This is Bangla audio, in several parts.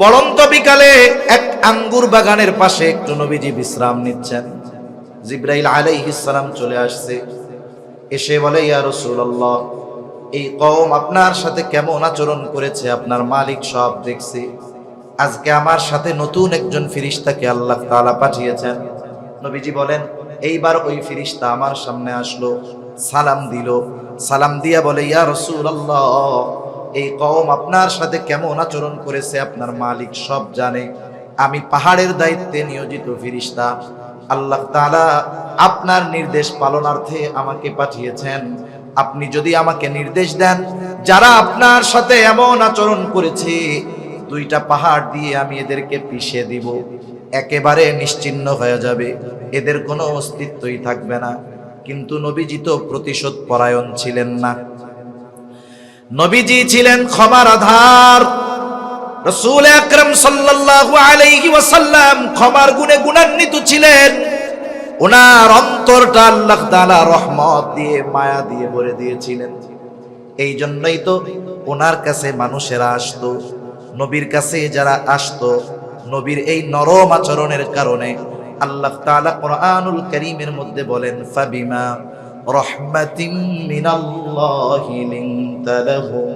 পড়ন্ত বিকালে এক আঙ্গুর বাগানের পাশে একটু নবীজি বিশ্রাম নিচ্ছেন। জিবরাইল আলাইহিস সালাম চলে আসছে, এসে বলে, ইয়া রাসূলুল্লাহ, এই কওম আপনার সাথে কেমন আচরণ করেছে আপনার মালিক সব দেখছে। আজকে আমার সাথে নতুন একজন ফেরেশতাকে আল্লাহ তাআলা পাঠিয়েছেন। নবীজি বলেন, এইবার ওই ফেরেশতা আমার সামনে আসলো, সালাম দিল, সালাম দিয়া বলে, ইয়া রাসূলুল্লাহ, এই কওম আপনার সাথে কেমন আচরণ করেছে আপনার মালিক সব জানে। আমি পাহাড়ের দায়িত্বে নিয়োজিত ফেরেশতা, আল্লাহ তাআলা আপনার নির্দেশ পালনার্থে আমাকে পাঠিয়েছেন। আপনি যদি আমাকে নির্দেশ দেন, যারা আপনার সাথে এমন আচরণ করেছে, দুইটা পাহাড় দিয়ে আমি এদেরকে পিষে দিব, একেবারে নিশ্চিহ্ন হয়ে যাবে, এদের কোনো অস্তিত্বই থাকবে না। কিন্তু নবীজি তো প্রতিশোধ পরায়ণ ছিলেন না। নবীজি ছিলেন ক্ষমার আধার। রাসূল আকরাম সাল্লাল্লাহু আলাইহি ওয়াসাল্লাম ক্ষমার গুণে গুণান্বিত ছিলেন। ওনার অন্তরটা আল্লাহ তাআলা রহমত দিয়ে, মায়া দিয়ে ভরে দিয়েছিলেন। এই জন্যই তো ওনার কাছে মানুষেরা আসতো। নবীর কাছে যারা আসতো, নবীর এই নরম আচরণের কারণে আল্লাহ তাআলা কোরআনুল কারীমের মধ্যে বলেন, ফাবিমা রাহমাতিম মিনাল্লাহি লিনতা লাহুম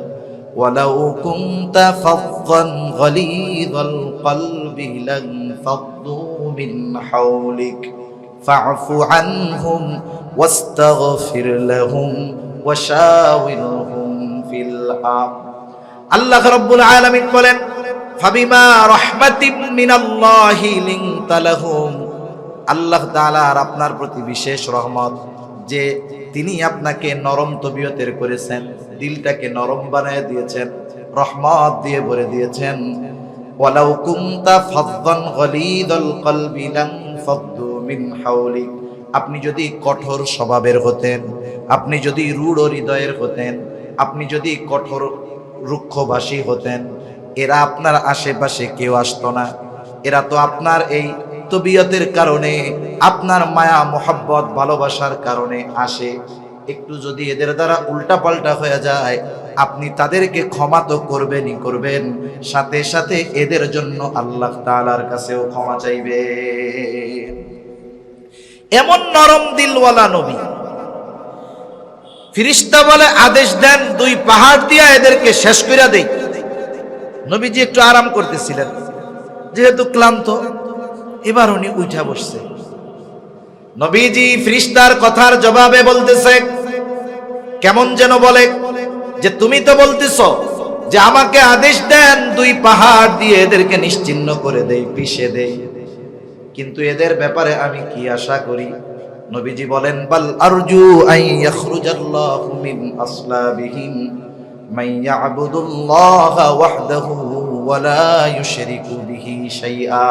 ওয়ালাউ কুনতা ফাযযান গালিযাল কলবি লানফাদ্দু মিন হাওলিক ফা'ফু আনহুম ওয়াস্তাগফির লাহুম ওয়াশাওিরহুম ফিল আমর। আল্লাহ রাব্বুল আলামিন বলেন, ফাবিমা রাহমাতিম মিনাল্লাহি লিনতা লাহুম, আল্লাহ তাআলার আপনার প্রতি বিশেষ রহমত যে তিনি আপনাকে নরম তবিয়তের করেছেন, দিলটাকে নরম বানায় দিয়েছেন, রহমত দিয়ে ভরে দিয়েছেন। ওয়ালাউ কুনতা ফাযযান গালিযাল কলবি লানফাদ্দু মিন হাওলিক, আপনি যদি কঠোর স্বভাবের হতেন, আপনি যদি রূঢ় হৃদয়ের হতেন, আপনি যদি কঠোর রুক্ষভাষী হতেন, এরা আপনার আশেপাশে কেউ আসতো না। এরা তো আপনার এই তবিয়তের কারণে, আপনার মায়া মোহাব্বত ভালোবাসার কারণে আসে। একটু যদি এদের দ্বারা উল্টা পাল্টা হয়ে যায়, আপনি তাদেরকে ক্ষমা তো করবেনই করবেন, সাথে সাথে এদের জন্য আল্লাহ তাআলার কাছেও ক্ষমা চাইবে। এমন নরম দিলওয়ালা নবী। ফেরেশতা বলে, আদেশ দেন, দুই পাহাড় দিয়া এদেরকে শেষ করে দেই। নবীজি একটু আরাম করতেছিলেন, যেহেতু ক্লান্ত, এবার উনি উঠা বসছে। নবীজি ফেরেশতার কথার জবাবে বলতেছে, কেমন যেন বলে যে, তুমি তো বলতেছো যে আমাকে আদেশ দেন, দুই পাহাড় দিয়ে এদেরকে নিশ্চিহ্ন করে দেই, পিষে দেই, কিন্তু এদের ব্যাপারে আমি কি আশা করি? নবীজি বলেন, বাল আরজু আন ইয়াখরুজাল্লাহু মিন আসলাবিহিম মান ইয়াবুদুল্লাহা ওয়াহদাহু ওয়া লা ইউশরিকু বিহি শাইআ।